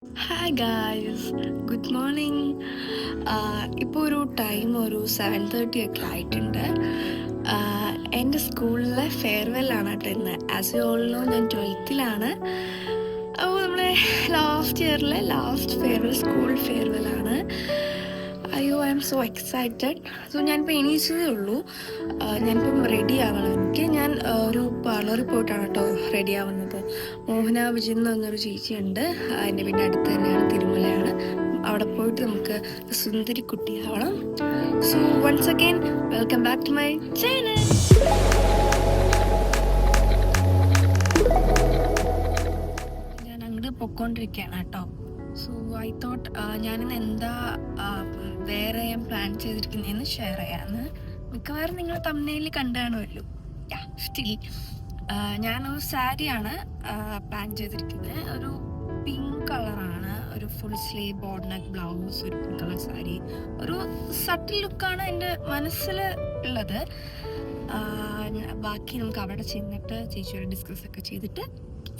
Hi guys, good morning. ഇപ്പോൾ ഒരു time ഒരു 7:30 ഒക്കെ ആയിട്ടുണ്ട്. എൻ്റെ സ്കൂളിലെ ഫെയർവെല്ലാണ് കേട്ടോ ഇന്ന്. ആസ് യു ഓൾ നോ, ഞാൻ 12th അപ്പോൾ നമ്മുടെ ലാസ്റ്റ് ഇയറിലെ ലാസ്റ്റ് ഫെയർവെൽ, സ്കൂൾ ഫെയർവെല്ലാണ്. അയ്യോ, I M so excited. So ഞാനിപ്പോൾ എണീച്ചതേ ഉള്ളൂ. ഞാനിപ്പം റെഡി ആവണം. ഞാൻ ഒരു പാർലറിൽ പോയിട്ടാണ് കേട്ടോ റെഡി ആവുന്നത്. മോഹന വിജയൻ എന്ന് പറഞ്ഞൊരു ചേച്ചിയുണ്ട്, എൻ്റെ വീടിൻ്റെ അടുത്ത് തന്നെയാണ്, തിരുമലയാണ്. അവിടെ പോയിട്ട് നമുക്ക് സുന്ദരി കുട്ടിയാവണം. So once again welcome back to my channel. ഞാൻ അങ്ങോട്ട് പൊയ്ക്കൊണ്ടിരിക്കുകയാണ് കേട്ടോ. സോ ഐ തോട്ട് ഞാനിന്ന് എന്താ വേറെ ഞാൻ പ്ലാൻ ചെയ്തിരിക്കുന്നതെന്ന് ഷെയർ ചെയ്യാമെന്ന്. മിക്കവാറും നിങ്ങൾ തമ്മിൽ കണ്ടാണുമല്ലോ. സ്റ്റിൽ ഞാനൊരു സാരിയാണ് പ്ലാൻ ചെയ്തിരിക്കുന്നത്. ഒരു പിങ്ക് കളറാണ്, ഒരു full sleeve boat neck blouse, ഒരു പിങ്ക് കളർ സാരി. ഒരു സട്ടിൽ ലുക്കാണ് എൻ്റെ മനസ്സിൽ ഉള്ളത്. ബാക്കി നമുക്ക് അവിടെ ചെന്നിട്ട് ചേച്ചിയോട് ഡിസ്കസ് ഒക്കെ ചെയ്തിട്ട്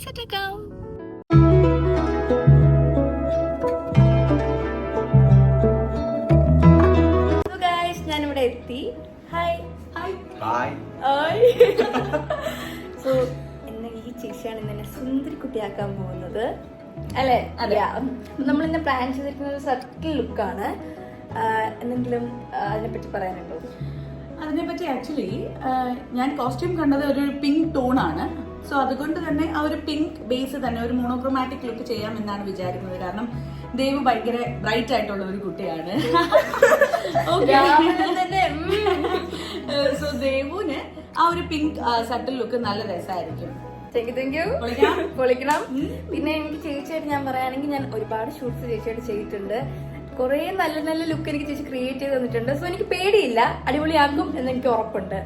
സെറ്റാക്കാം. ഞാനിവിടെ എത്തി. Hi hi hi hi. So ഇന്ന് ഈ ചേച്ചിയാണ് ഇന്നെ സുന്ദരി കുട്ടിയാക്കാൻ പോകുന്നത് അല്ലേ? അറിയാ, നമ്മളിന്ന് പ്ലാൻ ചെയ്തിരിക്കുന്ന ഒരു സട്ടിൽ ലുക്കാണ്. എന്തെങ്കിലും അതിനെപ്പറ്റി പറയാനുണ്ടോ? അതിനെപ്പറ്റി ആക്ച്വലി ഞാൻ കോസ്റ്റ്യൂം കണ്ടത് ഒരു പിങ്ക് ടോണാണ്. സോ അതുകൊണ്ട് തന്നെ ആ ഒരു പിങ്ക് ബേസ് തന്നെ ഒരു മോണോക്രോമാറ്റിക് ലുക്ക് ചെയ്യാമെന്നാണ് വിചാരിക്കുന്നത്. കാരണം ദേവ് ഭയങ്കര ബ്രൈറ്റ് ആയിട്ടുള്ള ഒരു കുട്ടിയാണ്. സോ ദേവുന് ആ ഒരു പിങ്ക് സട്ടിൽ ലുക്ക് നല്ല രസമായിരിക്കും. പൊളിക്കണം. പിന്നെ എനിക്ക് ചേച്ചിയായിട്ട് ഞാൻ പറയുകയാണെങ്കിൽ, ഞാൻ ഒരുപാട് ഷൂട്ട്സ് ചേച്ചിയായിട്ട് ചെയ്തിട്ടുണ്ട്. കുറെ നല്ല നല്ല ലുക്ക് എനിക്ക് ചേച്ചി ക്രിയേറ്റ് ചെയ്ത് തന്നിട്ടുണ്ട്. സോ എനിക്ക് പേടിയില്ല, അടിപൊളിയാക്കും എന്ന് എനിക്ക് ഉറപ്പുണ്ട്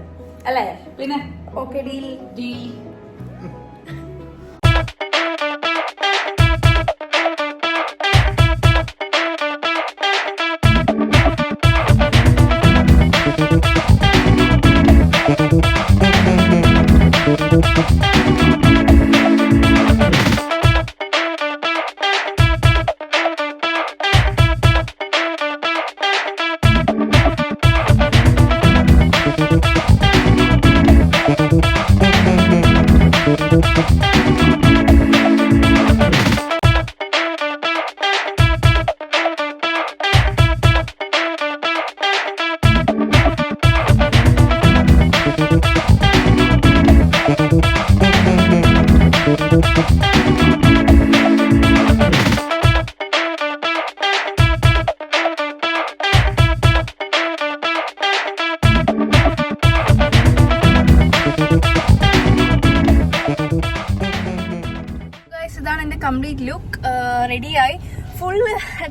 അല്ലേ? പിന്നെ ഓക്കെ, ഡീൽ ഡീൽ. ഇതാണ് എൻ്റെ കംപ്ലീറ്റ് ലുക്ക്. റെഡിയായി. ഫുൾ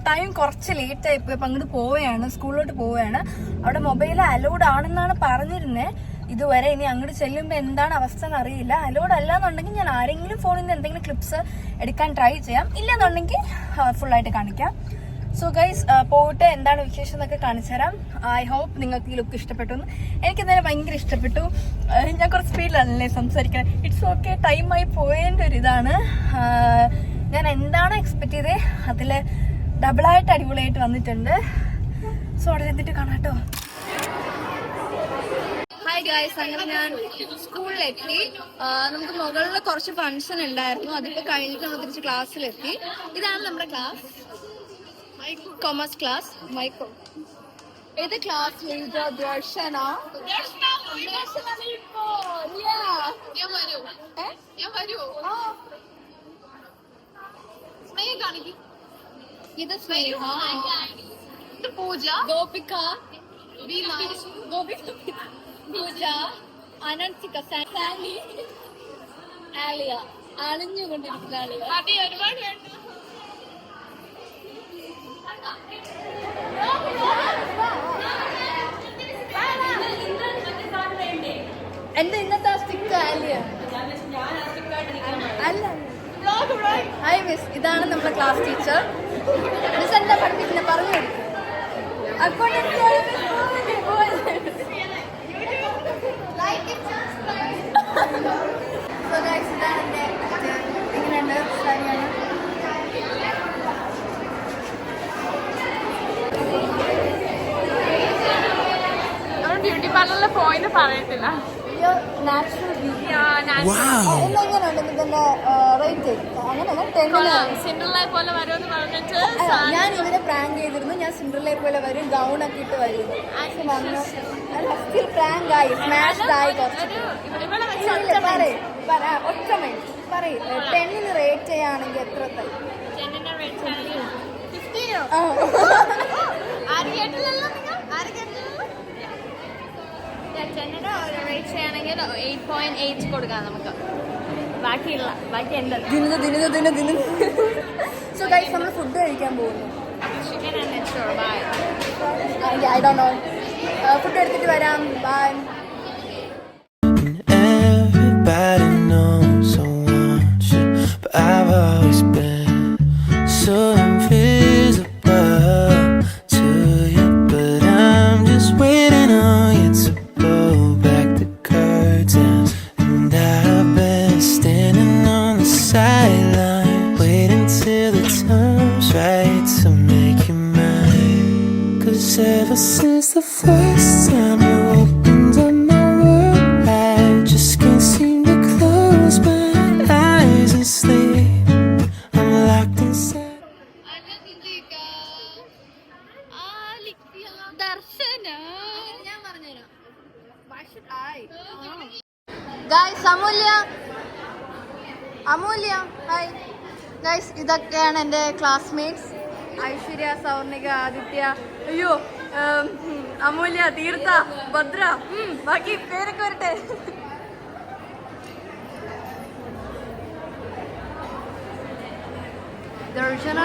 ടൈം കുറച്ച് ലേറ്റ് ആയി പോയി. അപ്പം അങ്ങോട്ട് പോവുകയാണ്, സ്കൂളിലോട്ട് പോവുകയാണ്. അവിടെ മൊബൈൽ അലൗഡ് ആണെന്നാണ് പറഞ്ഞിരുന്നത് ഇതുവരെ. ഇനി അങ്ങോട്ട് ചെല്ലുമ്പോൾ എന്താണ് അവസ്ഥ എന്ന് അറിയില്ല. അലൗഡ് അല്ല എന്നുണ്ടെങ്കിൽ ഞാൻ ആരെങ്കിലും ഫോണിൽ നിന്ന് എന്തെങ്കിലും ക്ലിപ്സ് എടുക്കാൻ ട്രൈ ചെയ്യാം. ഇല്ലെന്നുണ്ടെങ്കിൽ ഫുള്ളായിട്ട് കാണിക്കാം. സോ ഗൈസ്, പോയിട്ട് എന്താണ് വിശേഷം എന്നൊക്കെ കാണിച്ചു തരാം. ഐ ഹോപ്പ് നിങ്ങൾക്ക് ഈ ലുക്ക് ഇഷ്ടപ്പെട്ടു. എനിക്ക് എന്തായാലും ഭയങ്കര ഇഷ്ടപ്പെട്ടു. ഞാൻ കുറച്ച് സ്പീഡിലാണല്ലേ സംസാരിക്കുന്നത്. ഇറ്റ്സ് ഓക്കെ, ടൈമായി പോയതിൻ്റെ ഒരു ഇതാണ്. ഞാൻ എന്താണ് എക്സ്പെക്ട് ചെയ്തത് അതിൽ ഡബിളായിട്ട് അടിപൊളിയായിട്ട് വന്നിട്ടുണ്ട്. സോ അവിടെ ചെന്നിട്ട് കാണാം കേട്ടോ. ഹായ് ഗായ്സ്, അങ്ങനെ ഞാൻ സ്കൂളിലെത്തി. നമുക്ക് മുകളിൽ കുറച്ച് ഫംഗ്ഷൻ ഉണ്ടായിരുന്നു, അതിപ്പോൾ കഴിഞ്ഞിട്ട് നമ്മൾ തിരിച്ച് ക്ലാസ്സിലെത്തി. ഇതാണ് നമ്മുടെ ക്ലാസ്, കോമേഴ്സ് ക്ലാസ്. മൈക്കോ ഏത് ക്ലാസ്? ദർശന. ഇത് സ്നേഹ, ഇത് പൂജ, ഗോപിക, പൂജ, അനന്തിക, സാലി, ആലിയ. അണിഞ്ഞുകൊണ്ടിരിക്കുന്ന ആലിയ. ഒരുപാട് എന്റെ ഇന്നത്തെ സ്റ്റിക്ക് ആലിയ അല്ല. ഹായ് മിസ്, ഇതാണ് നമ്മുടെ ക്ലാസ് ടീച്ചർ. മിസ് എന്താ പഠിപ്പിക്കുന്നത് പറഞ്ഞു കൊടുക്കും. അക്കൗണ്ടൻസി ഇതാണ് എന്റെ. എങ്ങനെയുണ്ട്? പോയിന്ന് പറയത്തില്ല. സിൻഡ്രല്ലയെ പോലെ വരുമെന്ന് പറഞ്ഞിട്ട് ഞാൻ ഇവരെ പ്രാങ്ക് ചെയ്തിരുന്നു. ഞാൻ സിൻഡ്രല്ലയെ പോലെ വരും, ഗൗൺ ഒക്കെ ഇട്ട് വരും. പ്രാങ്ക് ആയി, സ്മാഷ് ആയി. ഒറ്റ മിനിറ്റ് പറയും. 10 റേറ്റ് ചെയ്യുകയാണെങ്കിൽ എത്ര തരും? 8.8 കൊടുക്കാം നമുക്ക്. ബാക്കിയില്ല, ബാക്കി എൻ്റെ സോ ഗൈസ് നമ്മൾ ഫുഡ് കഴിക്കാൻ പോകുന്നു. ചിക്കൻ ആൻഡ് നെസ്റ്റോർ. Bye. I don't know. Food എടുത്തിട്ട് വരാം. Bye. Everybody knows I want you, but I've always been so invisible to you. But I'm just waiting on you to pull back the curtains, and I've been standing on the sideline, waiting till the time's right to make you mine. 'Cause ever since the first time you opened up my world, I just can't seem to close my eyes and sleep. I'm locked inside. Guys Amulya hi guys, ഇതൊക്കെയാണ് എൻ്റെ classmates. Aishwarya, സൗർണിക, Aditya, അയ്യോ അമൂല്യ, തീർത്ഥ, ഭദ്ര, ബാക്കി പേരൊക്കെ വരട്ടെ. Darshana,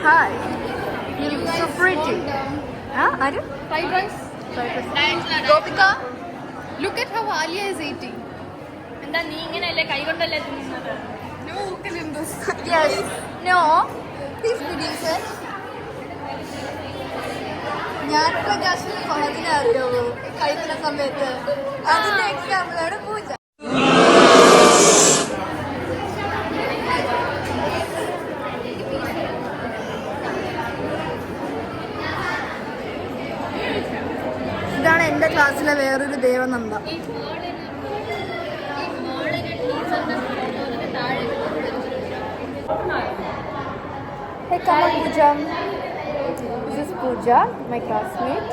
hi, you look so pretty. ആര്? Fried rice. Gopika, Look at how Alia is eating. എന്താ നീ ഇങ്ങനെയല്ലേ കൈ കൊണ്ടല്ലേ തിന്നുന്നത്? yes, no, please producer. ഞാനിപ്പോ ജസ്റ്റ് ഫഹദിനെ അറിയാവൂ കഴിക്കുന്ന സമയത്ത്. അതിന്റെ എക്സാമ്പിളാണ് പൂജ. ഇതാണ് എന്റെ ക്ലാസ്സിലെ വേറൊരു Devananda. Hey, come on, Pooja. This is Pooja, my classmate.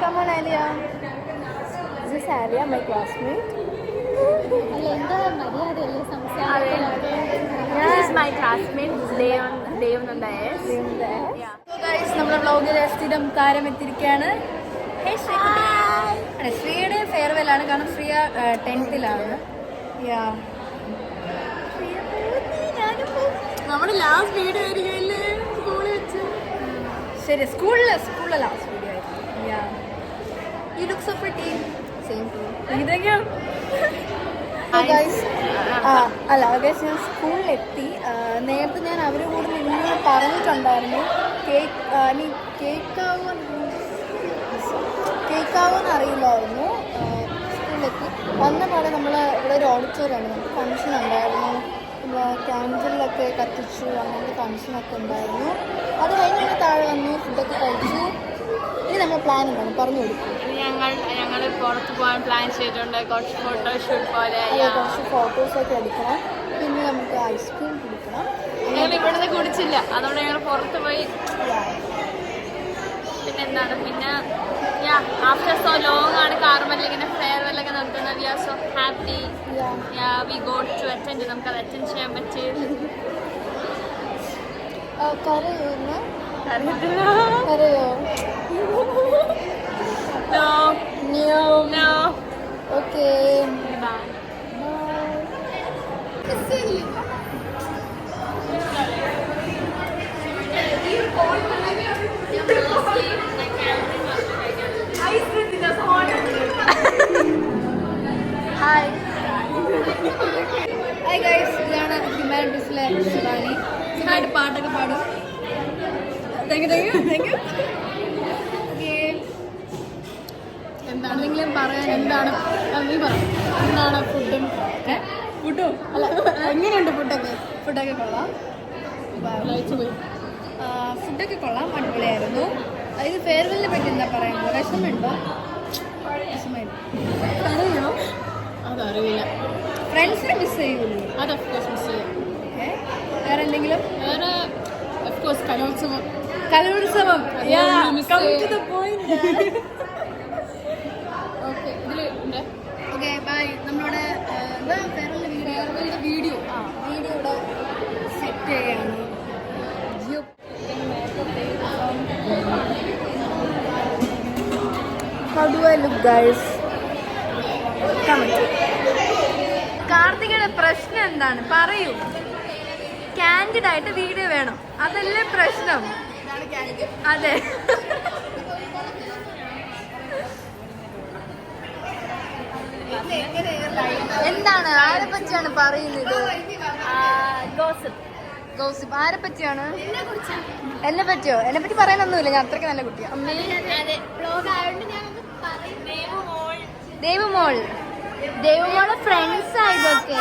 Come on, Alia. This is Alia, my classmate. This is my classmate, Devananda S. So guys, നമ്മുടെ വ്ളോഗിലെ സ്ഥിരം താരം എത്തിയിരിക്കുകയാണ്. Hey, ശ്രീ. ശ്രീയുടെ ഫെയർവെൽ ആണ്, കാരണം ശ്രീയ 10th-ലാണ്. നമ്മുടെ ലാസ്റ്റ് വീഡിയോ ആയിരിക്കുമല്ലേ സ്കൂളിൽ വെച്ച്. ശരി, സ്കൂളിലെ ലാസ്റ്റ് വീഡിയോ ആയിരുന്നു. You look so pretty. Same to you. അല്ല ഗൈസ്, ഞാൻ സ്കൂളിലെത്തി. നേരത്തെ ഞാൻ അവരുടെ കൂടെ നിന്ന് പറഞ്ഞിട്ടുണ്ടായിരുന്നു കേക്കാവോന്ന് അറിയില്ലായിരുന്നു. സ്കൂളിലെത്തി വന്ന പോലെ നമ്മൾ ഇവിടെ ഒരു ഓഡിറ്റോറിയമാണ്, നമുക്ക് ഫംഗ്ഷൻ ഉണ്ടായിരുന്നു. ക്യാൻഡിലൊക്കെ കത്തിച്ചു, അങ്ങനത്തെ ഫംഗ്ഷനൊക്കെ ഉണ്ടായിരുന്നു. അത് കഴിഞ്ഞ് നമ്മൾ താഴെ വന്നു, ഫുഡൊക്കെ കഴിച്ചു. ഇനി നമ്മൾ പ്ലാൻ എന്താണ് പറഞ്ഞു കൊടുക്കും. ഞങ്ങൾ പുറത്ത് പോകാൻ പ്ലാൻ ചെയ്തിട്ടുണ്ട്. കുറച്ച് ഫോട്ടോഷൂട്ട് പോലെ, കുറച്ച് ഫോട്ടോസൊക്കെ എടുക്കണം. പിന്നെ നമുക്ക് ഐസ്ക്രീം കുടിക്കണം. ഞങ്ങൾ ഇവിടുന്ന് കുടിച്ചില്ല, അതുകൊണ്ട് ഞങ്ങൾ പുറത്ത് പോയി. പിന്നെ എന്താണ്, പിന്നെ ആഫ്റ്റർ സോ ലോങ് ആണ് കാർമൽ ഇങ്ങനെ ഫെയർവെല്ലൊക്കെ നടത്തുന്നത്. We are so happy. We go to attend. നമുക്ക് അത് അറ്റൻഡ് ചെയ്യാൻ പറ്റി. കരയോ? No. Okay. Bye. Hi guys, ഇതാണ് ഹ്യൂമാനിറ്റീസിലെ ശിവാനി. ശിവാനിയുടെ പാട്ടൊക്കെ പാടും. Thank you. എന്തെങ്കിലും പറയാൻ? എന്താണ് നീ പറ. എന്താണ് ഫുഡും? ഫുഡും അല്ല, എങ്ങനെയുണ്ട് ഫുഡൊക്കെ? ഫുഡൊക്കെ കൊള്ളാം. പോയി ഫുഡൊക്കെ കൊള്ളാം, അടിപൊളിയായിരുന്നു. ഇത് ഫെയർവെല്ലിനെ പറ്റി എന്താ പറയുന്നത്? വിഷമമുണ്ടോ? വിഷമമില്ല. അതറിയില്ല. ഫ്രണ്ട്സിനെ മിസ് ചെയ്യൂലേ? അത് ഓഫ്കോഴ്സ് മിസ് ചെയ്യും. ഓക്കെ, വേറെ എന്തെങ്കിലും? വേറെ ഓഫ്കോഴ്സ് കലോത്സവം. കലോത്സവം. ഓക്കെ, ഇതിൽ ഉണ്ട്. Okay, bye. നമ്മളുടെ ഫെയർവെല്ലിന്റെ വീഡിയോ ഇവിടെ സെറ്റ് ചെയ്യാണ്. Jio How do I look, guys? കാർത്തികയുടെ പ്രശ്നം എന്താണ് പറയൂ. കാൻഡിഡ് ആയിട്ട് വീഡിയോ വേണം, അതല്ലേ പ്രശ്നം? അതെ. എന്താണ്, ആരെ പറ്റിയാണ് പറയുന്നത്? ഗോസിപ്പ്. ആരെ പറ്റിയാണ്? എന്നെ പറ്റിയോ? എന്നെ പറ്റി പറയാനൊന്നുമില്ല, ഞാൻ അത്രയ്ക്ക് നല്ല കുട്ടിയാ. ദേവുമോളെ ഫ്രണ്ട്സ് ആയതൊക്കെ.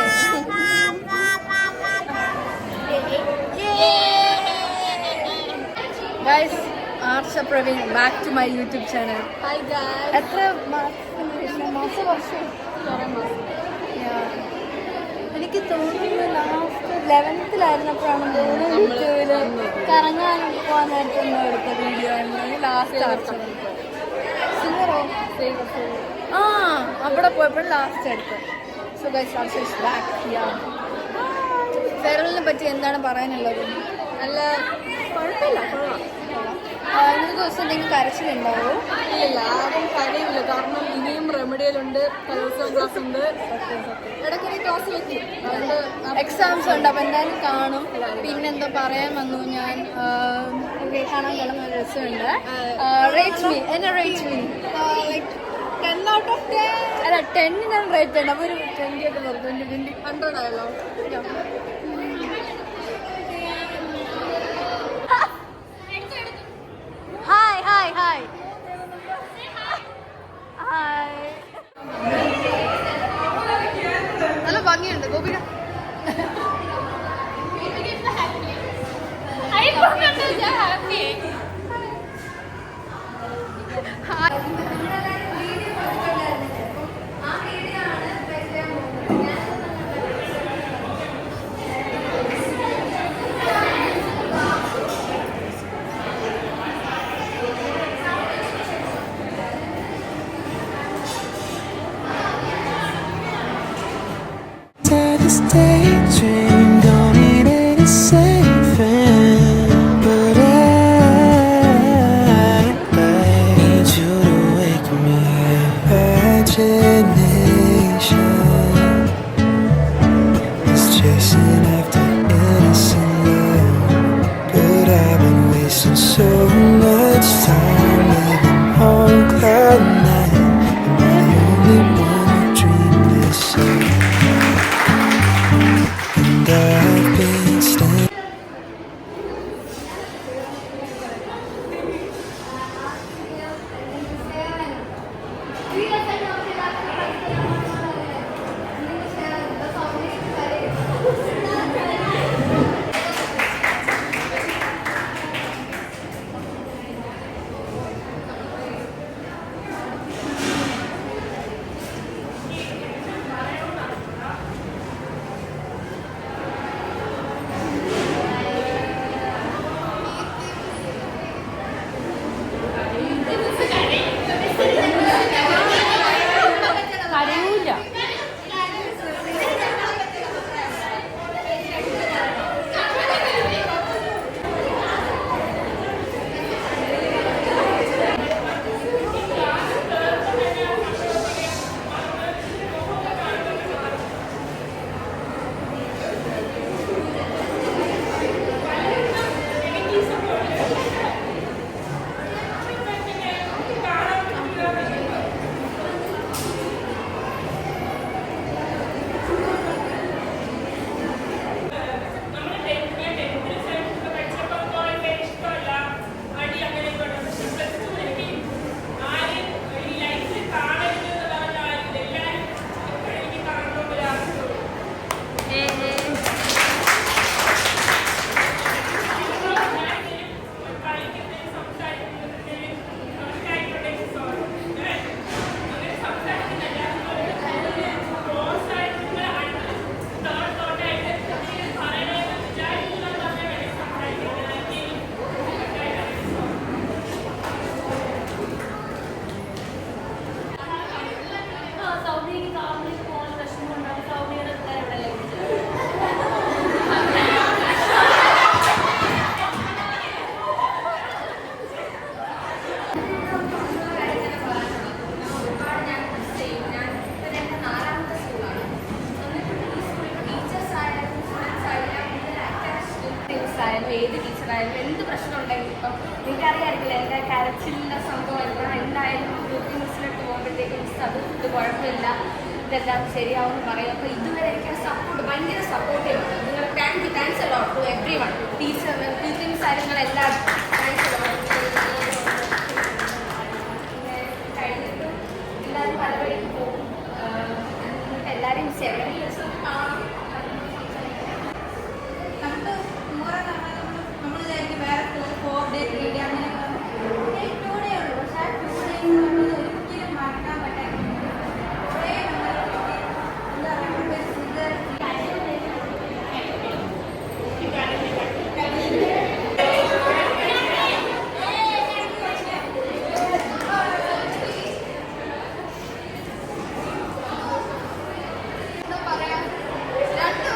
Guys, Arsha Praveen, back to my YouTube channel. എത്ര വർഷം? എനിക്ക് തോന്നുന്നു ലാസ്റ്റ് 11th-ലായിരുന്നപ്പോഴാണ് യൂട്യൂബിൽ കറങ്ങാൻ പോകാൻ നേരത്തെ എടുത്ത വീഡിയോ ആയിരുന്നു ലാസ്റ്റ്. ആർച്ച സിംഗറോ? അവിടെ പോയപ്പോഴും ലാസ്റ്റ് എടുത്തത്. So guys, Archa is back. ഫെയർവെല്ലിനെ പറ്റി എന്താണ് പറയാനുള്ളത്? നല്ല കുഴപ്പമില്ല, കൊള്ളാം. ഇന്നത്തെ ദിവസം എന്തെങ്കിലും കരച്ചിലുണ്ടാവോ? ഇല്ല, ആരും കരയില്ല. കാരണം ഇനിയും റെമഡിയലുണ്ട്, കലോത്സവം ക്ലാസ് ഉണ്ട്, ഇടയ്ക്കിടെ ക്ലാസ് വെക്കും. എക്സാംസ് ഉണ്ട്, അപ്പം എന്തായാലും കാണും. പിന്നെന്തോ പറയാൻ വന്നു ഞാൻ. കാണാൻ കിടന്ന ഒരു രസമുണ്ട്. റേറ്റ് മീ, എന്നെ rate me. Like 10 out of 10. അല്ല, 10 ഞാൻ റേറ്റ് ഉണ്ട്. അപ്പോൾ ഒരു 20 ഒക്കെ വരും. 20 100 ആയല്ലോ. Hi hi hi hi. നല്ല ഭംഗിയുണ്ട് Gopika. This daydream don't need any saving, but I need you to wake me up. Imagination is chasing after innocent love, but I've been wasting so much time living on cloud nine. Am I the only one who dreamed this up? I've been standing. ആയാലും ഏത് ടീച്ചറായാലും എന്ത് പ്രശ്നം ഉണ്ടെങ്കിലും ഇപ്പം എനിക്കറിയാമായിരിക്കില്ല എൻ്റെ കരച്ചിലിൻ്റെ സംഭവമായിരിക്കണം എന്തായാലും ഗ്രൂപ്പിൽ മിസ്സിലോട്ട് പോകുമ്പോഴത്തേക്കും മിസ് അത് ഇത് കുഴപ്പമില്ല ഇതെല്ലാം ശരിയാവുമെന്ന് പറയും. അപ്പോൾ ഇതുവരെ എനിക്ക് സപ്പോർട്ട് ഭയങ്കര സപ്പോർട്ട് ചെയ്യുന്നുണ്ട്. നിങ്ങൾ thanks a lot to everyone, teacher teachings ആയാലും നിങ്ങളെല്ലാവരും താങ്ക്സ് അലോട്ട്. കഴിഞ്ഞിട്ട് എല്ലാവരും പല വഴിക്ക് പോകും. നിങ്ങൾക്ക് എല്ലാവരെയും സെവൻ ഇയേഴ്സ് കാണും. നമുക്ക് നമ്മൾ വിചാരിക്കും വേറെ 4 ഡേ 3 ഡേ അങ്ങനെ 2 ഡേ ഉള്ളൂ. പക്ഷേ ആ 2 ഡേയ്സ് നമ്മൾ ഒരിക്കലും മറക്കാൻ പറ്റാത്ത കുറേ നമ്മൾ എന്താ പറയാ 2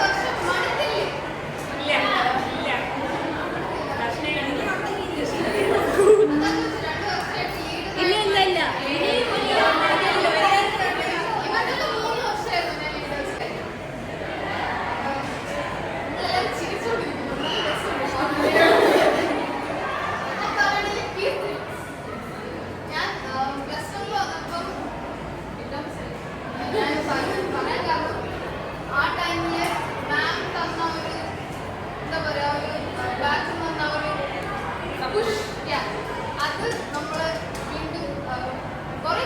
വർഷം മടുത്തില്ലേ? അത് നമ്മള് വീണ്ടും കുറെ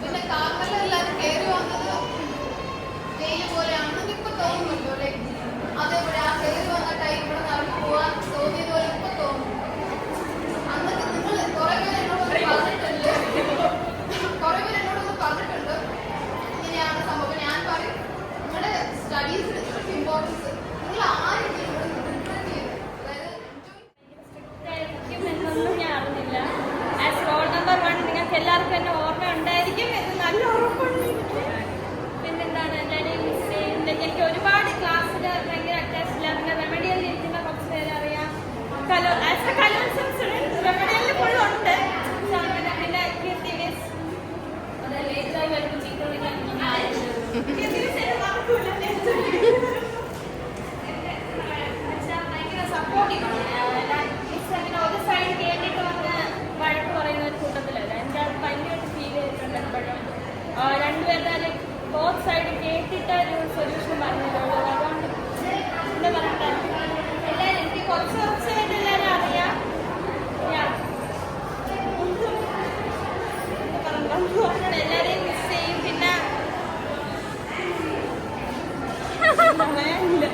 പിന്നെ കാറിലെല്ലാരും കയറി വന്നത് ജയില് പോലെയാണെന്ന് ഇപ്പൊ തോന്നുന്നുണ്ടോ? ലൈക്ക് അതേപോലെ ആ കയറി വന്ന ടൈം ഇവിടെ നടന്നു പോവാൻ തോന്നിയത് പോലെ ഇപ്പൊ തോന്നുന്നു. അന്നൊക്കെ നിങ്ങൾ കുറെ പേര് എന്നോടൊന്ന് പറഞ്ഞിട്ടുണ്ട് ഇങ്ങനെയാണ് സംഭവം. ഞാൻ പറയും നിങ്ങളുടെ സ്റ്റഡീസിന് ഇത്രയ്ക്ക് ഇമ്പോർട്ടൻസ് നിങ്ങൾ ആരെങ്കിലും ഇവിടെ പ്രിപ്പയർ ചെയ്തു. എന്നൊന്നും ഞാൻ അറിഞ്ഞില്ല. ആസ് റോൾ നമ്പർ 1 നിങ്ങൾക്ക് എല്ലാവർക്കും എന്നെ ഓർമ്മ ഉണ്ടായിരിക്കും എന്ന് നല്ല ഉറപ്പുണ്ട് എനിക്ക്. പിന്നെന്താണ് എല്ലാവരെയും മിസ് ചെയ്യുന്നത്. എനിക്ക് ഒരുപാട് ക്ലാസ്സിൽ ഭയങ്കര അറ്റാച്ചില്ല. പിന്നെ റെമഡിയലിൽ ഇരിക്കുന്ന കുറച്ച് പേരെ അറിയാം. ആസ് എ കലോത്സവം സ്റ്റുഡൻറ് റെമഡിയലിൽ ഫുള്ളും ഉണ്ട്. അങ്ങനെ പിന്നെ കീർത്തി മിസ് അത് ലേറ്റായി വരുമ്പോൾ ചീത്ത വിളിക്കാൻ ഭയങ്കര സപ്പോർട്ടീവാണ്. മിസ് അങ്ങനെ ഒരു സൈഡ് കേട്ടിട്ട് വന്ന് വഴക്ക് പറയുന്ന ഒരു കൂട്ടത്തിലല്ല. എനിക്ക് അത് ഭയങ്കരമായിട്ട് ഫീൽ ചെയ്തിട്ടുണ്ട് എപ്പോഴും. രണ്ടുപേരുടെ ബോത്ത് സൈഡ് കേട്ടിട്ട് ഒരു സൊല്യൂഷൻ പറഞ്ഞിട്ടുള്ളൂ. അതുകൊണ്ട് എന്താ പറയട്ടെ, എല്ലാവരും എനിക്ക് കുറച്ചായിട്ട് എല്ലാവരും അറിയാം. എല്ലാവരെയും മിസ് ചെയ്യും. പിന്നെ പറയാനില്ല.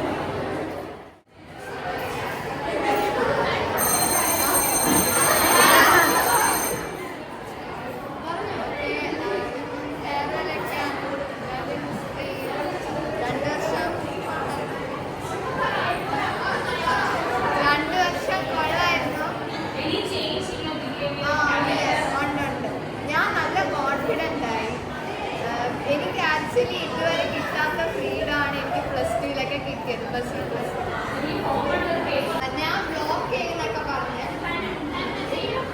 എനിക്ക് ആക്ച്വലി ഇതുവരെ കിട്ടാത്ത ഫ്രീഡമാണ് എനിക്ക് +2 കിട്ടിയത്. ഞാൻ ബ്ലോക്ക് ചെയ്യുന്നൊക്കെ പറഞ്ഞ്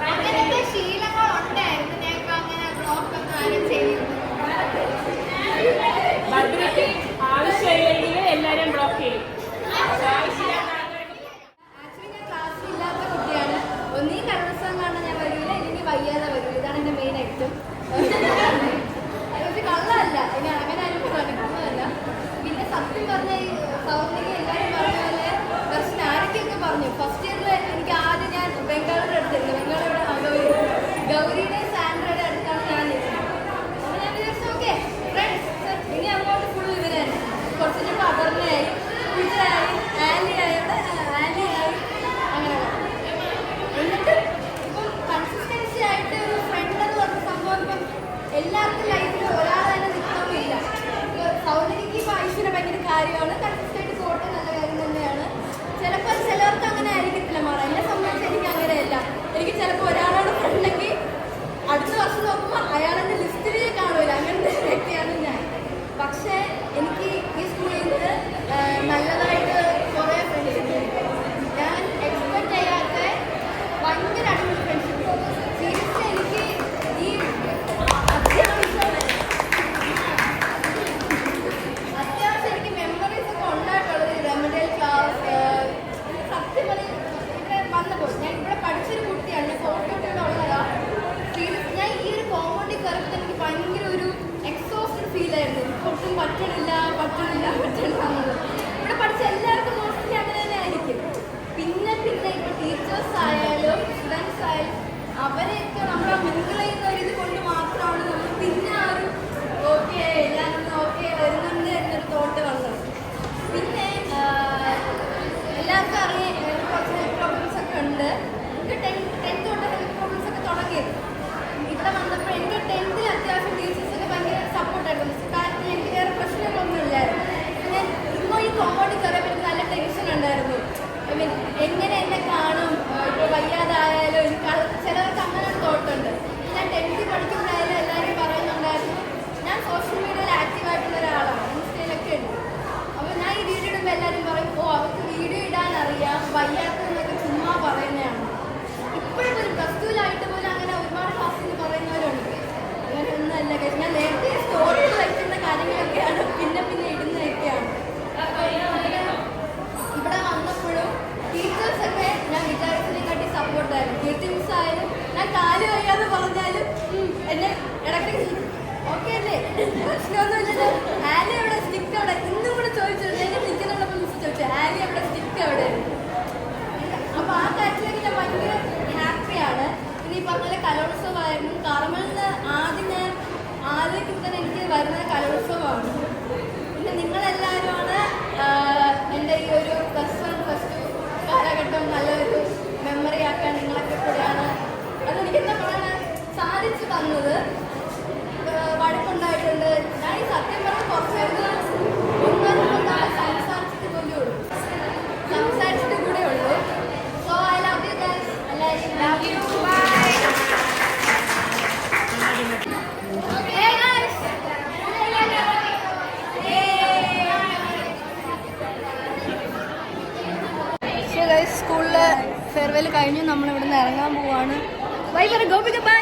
അങ്ങനത്തെ ശീലങ്ങൾ ഉണ്ടായിരുന്നു. ഞങ്ങൾക്ക് അങ്ങനെ ബ്ലോക്ക് ഒന്നും ആരും ചെയ്യുന്നു. ആവശ്യമില്ലെങ്കിൽ എല്ലാവരും ബ്ലോക്ക് ചെയ്യും. ആക്ച്വലി ഞാൻ ക്ലാസ്സിലില്ലാത്ത കുട്ടിയാണ്. ഒന്നീ കലോത്സവം കാണാൻ ഞാൻ വരില്ല, ഇല്ലെങ്കിൽ വയ്യാതെ വരില്ല. ഇതാണ് എൻ്റെ മെയിൻ ഐറ്റം. അതൊരു കള്ളമല്ല, ഇനി അങ്ങനെ ആരും നടക്കുന്നതല്ല. പിന്നെ സത്യം പറഞ്ഞ ഈ സൗന്ദര്യം എല്ലാവരും പറഞ്ഞ പോലെ ദർശന ആരൊക്കെയൊക്കെ പറഞ്ഞു. ഫസ്റ്റ് ഇയറിൽ എനിക്ക് ആദ്യം ഞാൻ ബംഗാളിയുടെ അടുത്തില്ല. ബംഗാളിയുടെ ഗൗരിയുടെ സാൻഡ്രയുടെ അടുത്താണ് ഞാൻ നിൽക്കുന്നത്. അപ്പോൾ ഞാൻ വിചാരിച്ചു ഓക്കെ ഫ്രണ്ട്സ് ഇനി അങ്ങോട്ട് ഫുൾ ഇവരാണ്. കുറച്ചിട്ട് പടർന്നയായി, പൂജയായി, ആലിയായി അങ്ങനെ. എന്നിട്ട് ഇപ്പം കൺസിസ്റ്റൻസി ആയിട്ട് ഒരു ഫ്രണ്ട് എന്ന് പറഞ്ഞ സംഭവം ഇപ്പം എല്ലാവർക്കും ലൈഫിൽ ഒരാൾ തന്നെ നിൽക്കണമെന്നില്ല. സൗന്ദര്യക്ക് ഇപ്പം ഐശ്വര്യ ഭയങ്കര കാര്യമാണ്. കൺസിസ്റ്റൻറ്റ് പോട്ടെ, നല്ല കാര്യം തന്നെയാണ്. ചിലപ്പോൾ ചിലർക്ക് അങ്ങനെ ആയിരിക്കത്തില്ല മാറാം. എന്നെ സംബന്ധിച്ച് എനിക്ക് അങ്ങനെയല്ല. എനിക്ക് ചിലപ്പോൾ ഒരാളോട് ഫ്രണ്ടെങ്കിൽ അടുത്ത വർഷം നോക്കുമ്പോൾ അയാളെൻ്റെ ലിസ്റ്റിലേ കാണൂല. അങ്ങനത്തെ വ്യക്തിയാണ് ഞാൻ. പക്ഷേ എനിക്ക് ഈ സ്കൂളിൽ നിന്ന് നല്ലതായിട്ട് കുറേ ഫ്രണ്ട്ഷിപ്പ് കിട്ടി. ഞാൻ എക്സ്പെക്ട് ചെയ്യാത്ത ഭയങ്കര അടിപൊളി ഫ്രണ്ട്ഷിപ്പ്. സീരിയസ്ലി എനിക്ക് ഈ അത്യാവശ്യം എനിക്ക് മെമ്മറീസ് ഒക്കെ ഇല്ലാൻ പറ്റുന്നത്. ഇവിടെ പഠിച്ച എല്ലാവർക്കും മോസ്റ്റ്ലി അങ്ങനെ തന്നെ ആയിരിക്കും. പിന്നെ ഇപ്പൊ ടീച്ചേഴ്സ് ആയാലും സ്റ്റുഡൻസ് ആയാലും അവരെയൊക്കെ നമ്മളെ മിങ്കിൾ ചെയ്യുന്ന ഒരു ഇത് കൊണ്ട് മാത്രമാണ് നമ്മൾ പിന്നെ ആ ഒരു ഓക്കെ ഞാനൊന്ന് ഓക്കെ വരുന്നുണ്ട് എന്നൊരു തോട്ട് വന്നത്. പിന്നെ എല്ലാവർക്കും അറിയാം കുറച്ച് ഹെൽത്ത് പ്രോബ്ലംസ് ഒക്കെ ഉണ്ട്. എനിക്ക് 10th തൊട്ട് ഹെൽത്ത് പ്രോബ്ലംസ് ഒക്കെ തുടങ്ങിയത്. ഇവിടെ വന്നപ്പോൾ എനിക്ക് 10th അത്യാവശ്യം ടീച്ചേഴ്സൊക്കെ ഭയങ്കര സപ്പോർട്ടായിരുന്നു. കാരണം എനിക്ക് വേറെ പ്രശ്നങ്ങളൊന്നും ഇല്ലായിരുന്നു. ഞാൻ ഇപ്പോൾ ഈ കോമ്പൗണ്ടിൽ കയറിയപ്പോൾ എനിക്ക് നല്ല ടെൻഷൻ ഉണ്ടായിരുന്നു. ഐ മീൻ എങ്ങനെ എന്നെ കാണും, ഇപ്പോൾ വയ്യാതായാലും എനിക്ക് ചിലവർക്ക് അങ്ങനെ ഒരു തോട്ടുണ്ട്. ഞാൻ 10th പഠിക്കുമ്പോഴായാലും എല്ലാവരും പറയുന്നുണ്ടായിരുന്നു ഞാൻ സോഷ്യൽ മീഡിയയിൽ ആക്റ്റീവായിട്ടുള്ള ഒരാളാണ്, ഇൻസ്റ്റയിലൊക്കെ ഉണ്ട്. അപ്പോൾ ഞാൻ ഈ വീഡിയോ ഇടുമ്പോൾ എല്ലാവരും പറയും അവർക്ക് വീഡിയോ ഇടാൻ അറിയാം, വയ്യാത്തതെന്നൊക്കെ ചുമ്മാ പറയുന്നതാണ്. ഇപ്പോഴും ഒരു +2-ലായിട്ട് പോലും അങ്ങനെ ഒരുപാട് ക്ലാസ്സിൽ പറയുന്നവരുണ്ട്. അങ്ങനെ ഒന്നുമല്ല. ഞാൻ നേരത്തെ സ്റ്റോറിയിൽ വയ്ക്കുന്ന കാര്യങ്ങളൊക്കെയാണ് പിന്നെ ഇടുന്നതൊക്കെയാണ്. ഇവിടെ വന്നപ്പോഴും ടീച്ചേഴ്സൊക്കെ ഞാൻ വിചാരിച്ചതിനെക്കാട്ടി സപ്പോർട്ടായിരുന്നു. കീർത്തി മിസ് ആയാലും ഞാൻ കാല് വയ്യാതെ പറഞ്ഞാലും എന്നെ ഇടയ്ക്ക് ഓക്കെ അല്ലേ, പ്രശ്നമൊന്നുമില്ലല്ലോ, ആലി എവിടെ, സ്റ്റിക്ക് എവിടെ, ഇന്നും കൂടെ ചോദിച്ചു. എന്നെ നിൽക്കുന്നുള്ളപ്പോൾ മിസ് ചോദിച്ചു ആലി എവിടെ, സ്റ്റിക്ക് എവിടെ. അപ്പോൾ ആ കാര്യത്തിലൊക്കെ ഞാൻ ഭയങ്കര ഹാപ്പിയാണ്. പിന്നെ ഈ പറഞ്ഞ കലോത്സവമായിരുന്നു. കാർമലിന് ആദ്യം ഞാൻ ആലോചിക്കുമ്പോൾ തന്നെ എനിക്ക് വരുന്ന കലോത്സവമാണ്. പിന്നെ നിങ്ങളെല്ലാവരുമാണ് എൻ്റെ ഈ ഒരു +1 +2 കാലഘട്ടം നല്ലൊരു മെമ്മറി ആക്കാൻ നിങ്ങളൊക്കെ കൂടെയാണ് അതെനിക്കെന്താ പറയാൻ സാധിച്ചു തന്നത്. വഴക്കുണ്ടായിട്ടുണ്ട്. ഞാൻ ഈ സത്യം പറഞ്ഞാൽ സംസാരിച്ചിട്ട് കൂടെ ഉള്ളൂ. So I love you guys. എല്ലാവരും ലവ് യു. സ്കൂളിലെ ഫെയർവെൽ കഴിഞ്ഞു. നമ്മളിവിടെ നിന്ന് ഇറങ്ങാൻ പോവാണ്. ബൈ പറ ഗോപിക, ബൈ.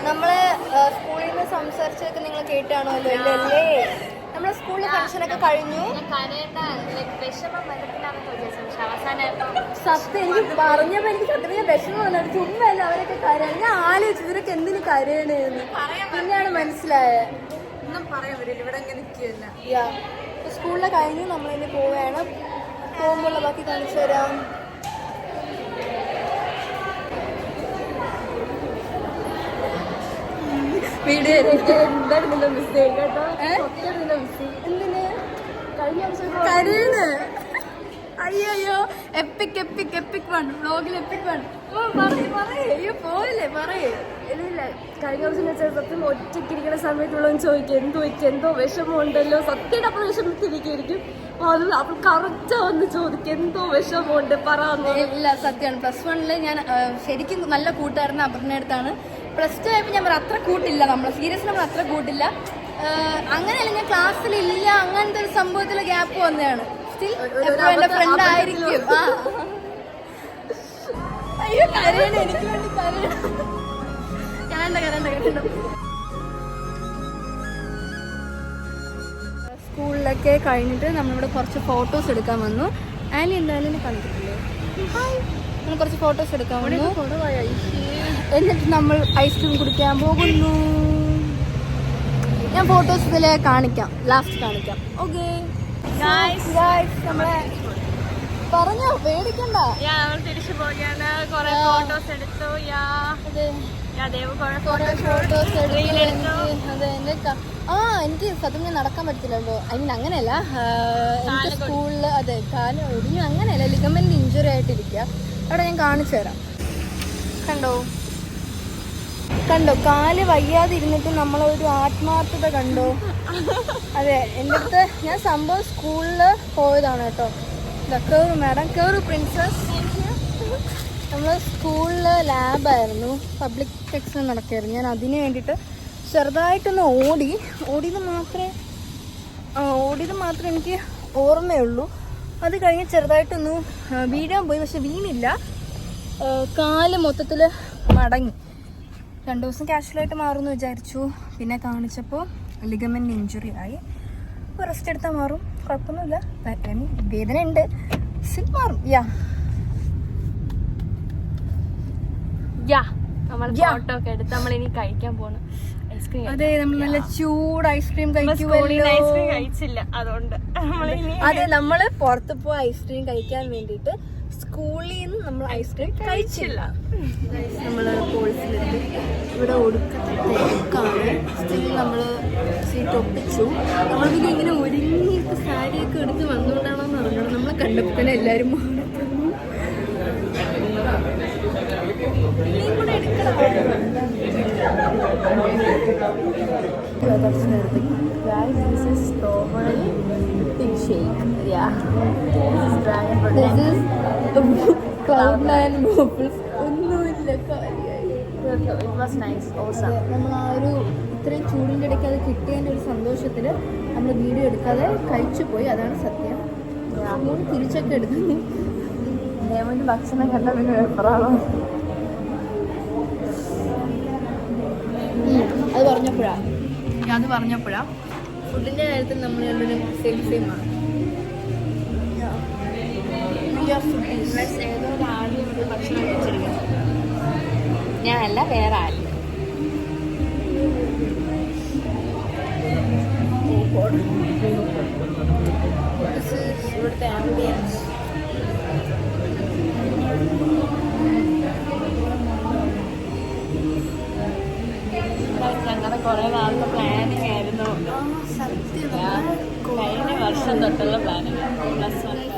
നമ്മള് സ്കൂളിൽ നിന്ന് സംസാരിച്ചതൊക്കെ നിങ്ങൾ കേട്ടാണല്ലോ അല്ലേ? നമ്മളെ സ്കൂളിലെ ഫംഗ്ഷനൊക്കെ കഴിഞ്ഞു. സത്യം എനിക്ക് പറഞ്ഞപ്പോൾ എനിക്ക് സത്യം വിഷമം വന്നത്. ചുമ്മല്ല അവരൊക്കെ കരയാണ്. ഞാൻ ആലോചിച്ചു ഇവരൊക്കെ എന്തിനു കരയണേന്ന്. പിന്നെയാണ് മനസ്സിലായത്. ഒന്നും പറയാൻ പറ്റില്ല, ഇവിടെ ഇങ്ങനെ നിൽക്കില്ല. സ്കൂളിലെ കഴിഞ്ഞ് നമ്മളിനി പോവുകയാണ്. പോകുമ്പോൾ ബാക്കി കാണിച്ചു തരാം. വീഡിയോ എന്തായിരുന്നല്ലോ മിസ്റ്റേക്ക് കേട്ടോ. എന്തിന് കരയുന്നു? അയ്യോ എപ്പിക് എപ്പിക് എപ്പിക് വൺ വ്ലോഗിൽ എപ്പിക് വൺ. പറയേ പോയില്ലേ പറയേ. ഇല്ല കഴിഞ്ഞ ദിവസം വെച്ചാൽ സത്യം ഒറ്റയ്ക്കിരിക്കുന്ന സമയത്തുള്ളവൻ ചോദിക്കും എന്തോ വിഷമമുണ്ടല്ലോ. സത്യം അപ്പോൾ വിഷമത്തിരിക്കും. അത് അപ്പോൾ കറക്റ്റാ വന്ന് ചോദിക്കും എന്തോ വിഷമമുണ്ട് പറയാന്ന്. ഇല്ല സത്യമാണ്. +1 ഞാൻ ശരിക്കും നല്ല കൂട്ടുകാരനെ അപർണ അടുത്താണ്. +2 ആയപ്പോൾ ഞാൻ അത്ര കൂട്ടില്ല. നമ്മൾ സീരിയസ് നമ്മൾ അത്ര കൂട്ടില്ല. അങ്ങനെയല്ല ഞാൻ ക്ലാസ്സിലില്ല, അങ്ങനത്തെ ഒരു സംഭവത്തിൽ ഗ്യാപ്പ് വന്നതാണ്. സ്റ്റിൽ എന്റെ ഫ്രണ്ട് ആയിരിക്കും. അയ്യോ കരയണ, എനിക്ക് വേണ്ടി കരയണ. കരണ്ട. സ്കൂളിലൊക്കെ കഴിഞ്ഞിട്ട് നമ്മളിവിടെ കുറച്ച് ഫോട്ടോസ് എടുക്കാൻ വന്നു. ആലി എന്തായാലും കാണിക്കത്തില്ലേ? നമ്മൾ കുറച്ച് ഫോട്ടോസ് എടുക്കാൻ വന്നു. എന്നിട്ട് നമ്മൾ ഐസ്ക്രീം കുടിക്കാൻ പോകുന്നു. ഞാൻ ഫോട്ടോസ് ഇതിലെ കാണിക്കാം, ലാസ്റ്റ് കാണിക്കാം. ഓക്കെ നമ്മളെ പറഞ്ഞോ, പേടിക്കണ്ട. തിരിച്ചു പോവുകയാണ്. കുറെ ഫോട്ടോസ് എടുത്തു. എനിക്ക് സത്യം ഞാൻ നടക്കാൻ പറ്റത്തില്ലല്ലോ. ഐ മീൻ അങ്ങനെയല്ല, എനിക്ക് സ്കൂളിൽ അതെ കാല് ഒടിഞ്ഞു. അങ്ങനെയല്ല, ലിഗമെന്റ് ഇഞ്ചുറി ആയിട്ടിരിക്കുക. അവിടെ ഞാൻ കാണിച്ചു തരാം. കണ്ടോ കാല് വയ്യാതെ ഇരുന്നിട്ട് നമ്മളൊരു ആത്മാർത്ഥത കണ്ടോ? അതെ എൻ്റെ അടുത്ത് ഞാൻ സംഭവം സ്കൂളിൽ പോയതാണ് കേട്ടോ. കേറു മാഡം, കേറു പ്രിൻസസ്. നമ്മൾ സ്കൂളിൽ ലാബായിരുന്നു, പബ്ലിക് എക്സാം നടക്കുകയായിരുന്നു. ഞാൻ അതിന് വേണ്ടിയിട്ട് ചെറുതായിട്ടൊന്ന് ഓടിയത് മാത്രമേ എനിക്ക് ഓർമ്മയുള്ളൂ. അത് കഴിഞ്ഞ് ചെറുതായിട്ടൊന്ന് വീഴാൻ പോയി, പക്ഷെ വീണില്ല. കാല് മൊത്തത്തിൽ മടങ്ങി. 2 ദിവസം കാഷ്വലായിട്ട് മാറുമെന്ന് വിചാരിച്ചു. പിന്നെ കാണിച്ചപ്പോൾ ലിഗമെന്റ് ഇഞ്ചുറി ആയി. അപ്പോൾ റെസ്റ്റ് എടുത്താൽ മാറും, കുഴപ്പമൊന്നുമില്ല. വേദന ഉണ്ട്, മാറും. നമ്മൾ ഫോട്ടോ ഒക്കെ എടുത്ത് നമ്മളിനി കഴിക്കാൻ പോകണം. ഐസ്ക്രീം അതെ, നമ്മൾ നല്ല ചൂട് ഐസ്ക്രീം ഐസ്ക്രീം കഴിച്ചില്ല, അതുകൊണ്ട് അതെ, നമ്മള് പുറത്ത് പോയി ഐസ്ക്രീം കഴിക്കാൻ വേണ്ടിട്ട് സ്കൂളിൽ നിന്ന് നമ്മൾ ഐസ്ക്രീം കഴിച്ചില്ല. നമ്മള് കോഴ്സിലെത്തി. ഇവിടെ ഒടുക്കാണ് സ്റ്റിൽ നമ്മള് സീറ്റ് ഒപ്പിച്ചു. നമ്മൾക്ക് ഇങ്ങനെ ഒരുങ്ങിയിട്ട് സാരിയൊക്കെ എടുത്ത് വന്നുകൊണ്ടാണോന്ന് അറിഞ്ഞത്. നമ്മളെ കണ്ടപ്പോൾ തന്നെ എല്ലാവരും strawberry big shake. Yeah. This is dragon fruit. This is Cloud9 waffles. ഒന്നുമില്ല കാര്യമായി. It was nice, awesome. നമ്മൾ ആ ഒരു ഇത്രയും ചൂടിൻ്റെ ഇടയ്ക്ക് അത് കിട്ടിയതിൻ്റെ ഒരു സന്തോഷത്തിൽ നമ്മൾ വീഡിയോ എടുക്കാതെ കഴിച്ചു പോയി. അതാണ് സത്യം. അതുകൊണ്ട് തിരിച്ചൊക്കെ എടുക്കുന്നു. ദേവന് ഭക്ഷണം കണ്ട പിന്നെ എപ്പോഴാണോ അത് പറഞ്ഞപ്പോഴാ ഫുഡിൻ്റെ കാര്യത്തിൽ നമ്മൾ രണ്ടും സെയിമാണ്. ഏതോ ഒരാളും ഇവിടെ ഭക്ഷണം കഴിച്ചിരിക്കുന്നു. ഞാനല്ല, വേറെ ആരും. ഇവിടുത്തെ ആംബിയൻസ്. ഞങ്ങളുടെ കുറെ നാളത്തെ പ്ലാനിങ് ആയിരുന്നു. കഴിഞ്ഞ വർഷം തൊട്ടുള്ള പ്ലാനിങ്.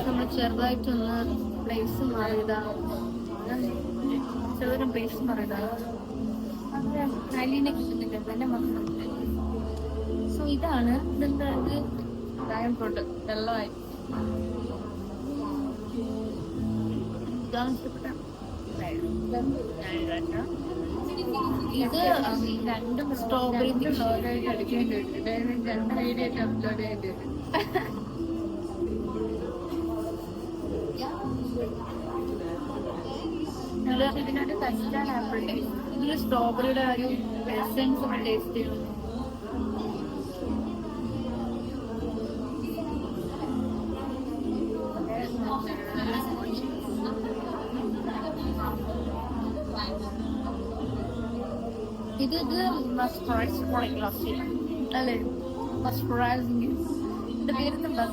നമ്മൾ ചെറുതായിട്ടൊന്ന് പ്ലേസ് മാറിയതാ. ചെറുതൊരു പ്ലേസ് മാറിയതാ. അലീനെ കിട്ടുന്നില്ല, എന്നെ മക്കളുണ്ട്. സോ ഇതാണ് ഇതെന്താ ഇത് ഡ്രാഗൺ ഫ്രൂട്ട് വെള്ളമായി. ഇതാണ് ഇഷ്ടപ്പെട്ട ഇത് രണ്ടും സ്ട്രോബെറി ഇതിനൊരു കസ്റ്റാർഡ് ആപ്പിൾ ഇതിൽ സ്ട്രോബെറിയുടെ ഒരു എസൻസ് ടേസ്റ്റ് ചെയ്യുന്നു. ഇത് അല്ലേ മസ്പ്രാസിംഗ്. എന്റെ പേരെന്താ?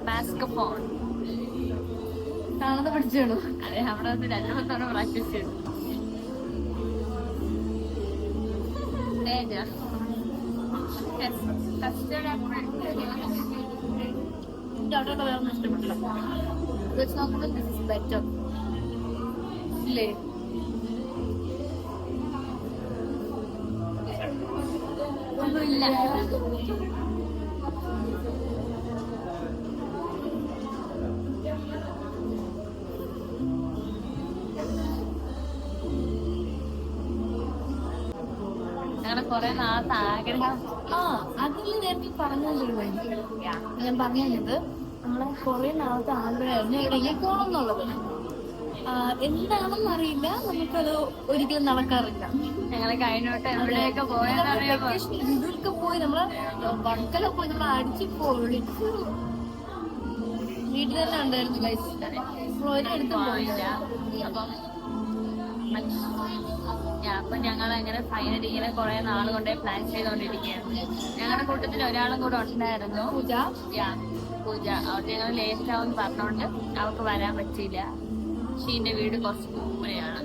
മാസ്കഫോൺ കാണാതെ പഠിച്ചാണോ? അതെ, അവിടെ വന്ന് 2 തവണ പ്രാക്ടീസ് ചെയ്തു. അവിടെ വേറൊന്നും ഇഷ്ടപ്പെട്ടില്ല. ബെറ്റർ ഇല്ലേ? ഒന്നുമില്ല. ഞങ്ങളുടെ കുറെ നാളത്തെ ആഗ്രഹം. അതിൽ നേരത്തെ പറഞ്ഞത് ഞാൻ പറഞ്ഞത് നമ്മളെ കുറെ നാളത്തെ ആഗ്രഹമായിരുന്നു എവിടെയെങ്കിലും പോകണം എന്നുള്ളത്. എന്താണെന്ന് അറിയില്ല, നമുക്കത് ഒരിക്കലും നടക്കാറില്ല. ഞങ്ങളെ കഴിഞ്ഞോട്ട് എവിടെയൊക്കെ പോയെന്നറിയാമോ? ഇതൊക്കെ പോയി നമ്മള് വർക്കല പോയി നമ്മൾ അടിച്ച് പൊളിച്ചു. വീട്ടിൽ തന്നെ ഉണ്ടായിരുന്നു കഴിച്ചിട്ട് ഒരിടത്തും പോയില്ല. അപ്പം അപ്പൊ ഞങ്ങൾ അങ്ങനെ ഫൈനലി ഇങ്ങനെ കുറെ നാൾ കൊണ്ടേ പ്ലാൻ ചെയ്തോണ്ടിരിക്കുകയാണ്. ഞങ്ങളുടെ കൂട്ടത്തിൽ ഒരാളും കൂടെ ഉണ്ടായിരുന്നു, പൂജ. അവിടെ ഞങ്ങൾ ലേറ്റ് ആവും പറഞ്ഞോണ്ട് അവർക്ക് വരാൻ പറ്റിയില്ല. ഷീന്റെ വീട് കുറച്ച് ദൂരെയാണ്.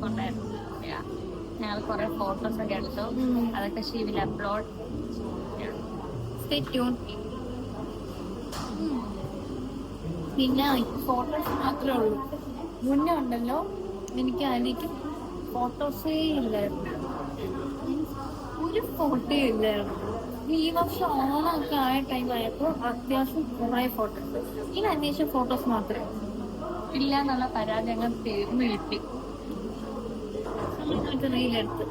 ഉണ്ടായിരുന്നു. ഞങ്ങൾ കുറെ ഫോട്ടോസ് ഒക്കെ എടുത്തു. അതൊക്കെ ഷീ വിൽ അപ്ലോഡ്. പിന്നെ ഫോട്ടോസ് മാത്രമേ ഉള്ളൂ. മുന്നേ ഉണ്ടല്ലോ എനിക്ക് അതിലേക്ക് ഫോട്ടോസേ ഇല്ലായിരുന്നു, ഒരു ഫോട്ടോയും ഇല്ലായിരുന്നു. ഈ വർഷം ഓണമൊക്കെ ആയ ടൈം ആയപ്പോൾ അത്യാവശ്യം കുറെ ഫോട്ടോസ്. ഇതിന് അന്വേഷിച്ച ഫോട്ടോസ് മാത്രമേ ഇല്ല എന്നുള്ള പരാതി ഞങ്ങൾ തീർന്നു കിട്ടി. റീലെടുത്ത്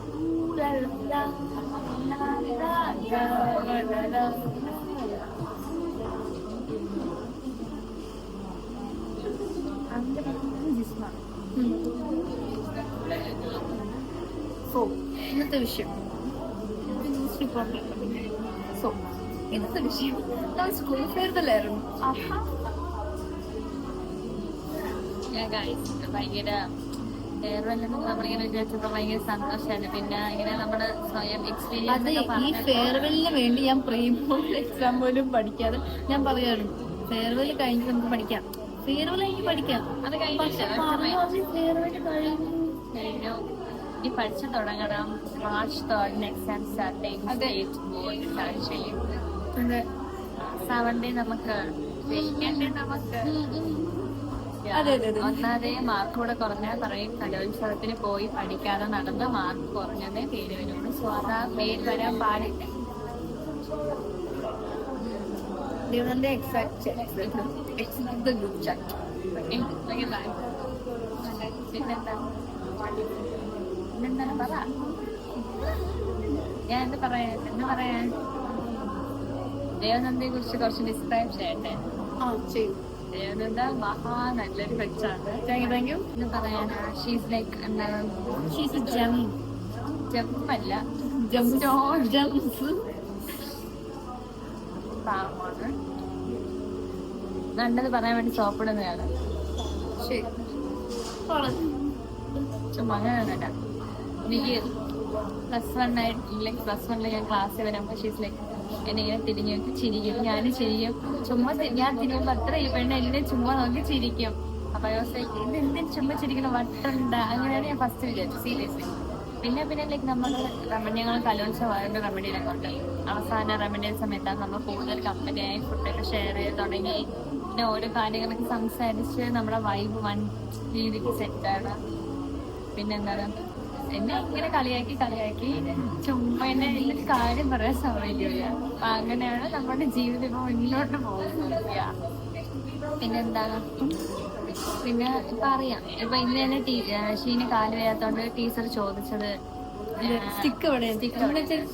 സോ ഇന്നത്തെ വിഷയം സോ ഇന്നത്തെ വിഷയം സ്കൂൾ ഫെയറിലായിരുന്നു. പിന്നെ ഭയങ്കര നമ്മളിങ്ങനെ വിചാരിച്ചപ്പോ ഭയങ്കര സന്തോഷമാണ്. പിന്നെ ഇങ്ങനെ നമ്മള് സ്വയം അത് എക്സ്പീരിയൻസ് ഈ ഫെയർവെല്ലിന് വേണ്ടി ഞാൻ എക്സാം പോലും പഠിക്കാതെ ഞാൻ പറയാറുണ്ട് ഫെയർവെൽ കഴിഞ്ഞ് നമുക്ക് പഠിക്കാം, ഫെയർവെൽ കഴിഞ്ഞ് പഠിക്കാം. അത് പക്ഷെ ഫെയർവെൽ കഴിഞ്ഞു ഈ പഠിച്ചു തുടങ്ങണം. മാർച്ച് 3 എക്സാം സ്റ്റാർട്ട് ചെയ്യും. 7 നമുക്ക് ജയിക്കേണ്ടേ നമുക്ക്. അതെ. ഒന്നാതെ മാർക്ക് കൂടെ കുറഞ്ഞാൽ പറയും കലോത്സവത്തിന് പോയി പഠിക്കാതെ നടന്ന് മാർക്ക് കുറഞ്ഞതേ പേര് വരുള്ളൂ. സോ അതാ പേര് വരാൻ പാടില്ല. ദേവന്റെ എക്സാക്ട് ഗ്രൂപ്പ് ചാറ്റ്. പിന്നെന്താണ് പറ. ഞാൻ എന്ത് പറയാൻ ദേവനന്ദയെ കുറിച്ച് കുറച്ച് ഡിസ്ക്രൈബ് ചെയ്യട്ടെ. ദേവനന്ദ മഹാ നല്ലൊരു കൊച്ചാണ്. എന്ന് പറയാനാ ഷീസ് ലൈക്ക് എന്താണ് ജമ്പല്ല പാവമാണ്. നല്ലത് പറയാൻ വേണ്ടി സോപ്പിടുന്നതാണ്. ചുമ്മാ അങ്ങനെയൊന്നുമല്ല. എനിക്ക് +1 ഞാൻ ക്ലാസ്സിൽ വരുമ്പോൾ ഷീസ് ലൈക്ക് എന്നെ ഇങ്ങനെ തിരിഞ്ഞു ചിരിക്കും. ഞാൻ ചിരിക്കും. ചുമ്മാ ഞാൻ തിരിയുമ്പോൾ അത്ര ഈ പെണ്ണ് എന്നെ ചുമ്മാ നോക്കി ചിരിക്കും. അപ്പൊ ഇത് എന്തിനും ചുമ്മാ ചിരിക്കണം വട്ടുണ്ട. അങ്ങനെയാണ് ഞാൻ ഫസ്റ്റ് വിചാരിച്ചു സീരിയസ്ലി. പിന്നെ ലൈക്ക് നമ്മൾ ഞങ്ങൾ കലോത്സവമായിട്ട് റെമഡിയിലൊക്കെ ഉണ്ട്. അവസാന റെമഡിയുടെ സമയത്താണ് നമ്മൾ കൂടുതൽ കമ്പനിയായി ഫുഡൊക്കെ ഷെയർ ചെയ്ത് തുടങ്ങി. പിന്നെ ഓരോ കാര്യങ്ങളൊക്കെ സംസാരിച്ച് നമ്മുടെ വൈബ് വൺ രീതിക്ക് സെറ്റാണ്. പിന്നെന്താണ് എന്നെ ഇങ്ങനെ കളിയാക്കി ചുമ്മാ എന്നെ എല്ലാവരും കാര്യം പറയാൻ സമ്മതിക്കില്ല. അപ്പൊ അങ്ങനെയാണ് നമ്മുടെ ജീവിതം ഇപ്പൊ മുന്നോട്ട് പോകുന്നത്. പിന്നെന്താണ് പിന്നെ ഇപ്പൊ അറിയാം. ഇപ്പൊ ഇന്ന് തന്നെ ഷീന് കാല് വയ്യാത്തോണ്ട് ടീച്ചർ ചോദിച്ചത് സ്റ്റിക്ക് എവിടെ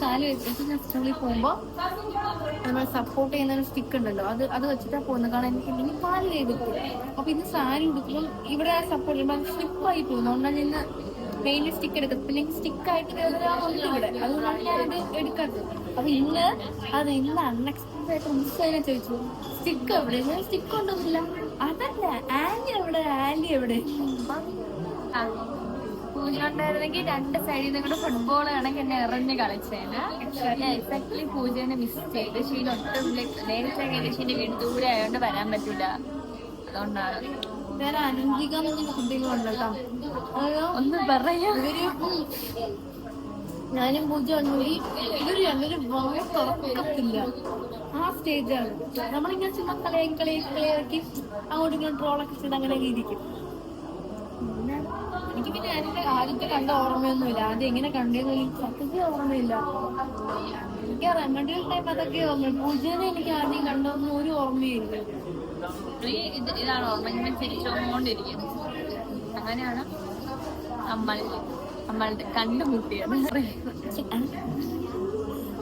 കാല് വെച്ചിട്ട് ഞാൻ സ്കൂളിൽ പോകുമ്പോ നമ്മൾ സപ്പോർട്ട് ചെയ്യുന്ന ഒരു സ്റ്റിക്ക് ഉണ്ടല്ലോ, അത് വെച്ചിട്ടാ പോകുന്നത്. കാരണം എനിക്ക് കാല് ചെയ്തിട്ട് അപ്പൊ ഇന്ന് സാരി ഉടുക്കുമ്പോൾ ഇവിടെ സപ്പോർട്ട് ചെയ്യുമ്പോൾ സ്ലിപ്പായി പോകുന്നു. അതുകൊണ്ടാണ് ഇന്ന് മെയിൻലി സ്റ്റിക്ക് എടുക്കുന്നത്. പിന്നെ സ്റ്റിക്കായിട്ട് വേറൊരാളുണ്ട് ഇവിടെ, അതുകൊണ്ടാണ് ഞാനത് എടുക്കാത്തത്. അപ്പൊ ഇന്ന് അൺഎക്സ്പെക്ടഡ് ആയിട്ട് മിസ്സതിനെ ചോദിച്ചു സ്റ്റിക്ക് എവിടെ. ഞാൻ സ്റ്റിക്ക് കൊണ്ടൊന്നുമില്ല. അതല്ല ആന്റി എവിടെ പൂജ ഉണ്ടായിരുന്നെങ്കിൽ 2 സൈഡിൽ നിങ്ങളുടെ ഫുട്ബോൾ കണക്ക് എന്നെ എറിഞ്ഞ് കളിച്ചേന്. എക്സാക്ട്ലി പൂജേനെ മിസ് ചെയ്ത്. ഷീൻ ഒട്ടും നേരത്തെ ഷീന്റെ വീട് ദൂരെ ആയതുകൊണ്ട് വരാൻ പറ്റൂല. അതുകൊണ്ടാണ്. വേറെ അനന്തിക കുട്ടികളും ഉണ്ടല്ലോ. ഒന്ന് പറയാ. ഞാനും പൂജ വന്നുപോയി. ഇവര് രണ്ടൊരു വായ തുറക്കത്തില്ല. ആ സ്റ്റേജാണ്. നമ്മളിങ്ങനെ ചുമ്മാ കളിയാക്കി അങ്ങോട്ടും ഇങ്ങോട്ട് ട്രോളൊക്കെ ചെയ്ത് അങ്ങനെ ഇരിക്കും. എനിക്ക് പിന്നെ അതിന്റെ ആദ്യത്തെ കണ്ട ഓർമ്മയൊന്നുമില്ല. ആദ്യം എങ്ങനെ കണ്ടേന്ന് എനിക്ക് സത്യത്തിൽ ഓർമ്മയില്ല. എനിക്ക് റെമഡിയൽ ടൈം അതൊക്കെ ഓർമ്മ. പൂജനെ എനിക്ക് ആദ്യം കണ്ടതൊന്നും ഒരു ഓർമ്മയില്ല. ഇതാണ് ഓർമ്മ. ഇങ്ങനെ ചിരിച്ചോണ്ടിരിക്കും. അങ്ങനെയാണ് നമ്മളുടെ കണ്ടുമുട്ടിയത്.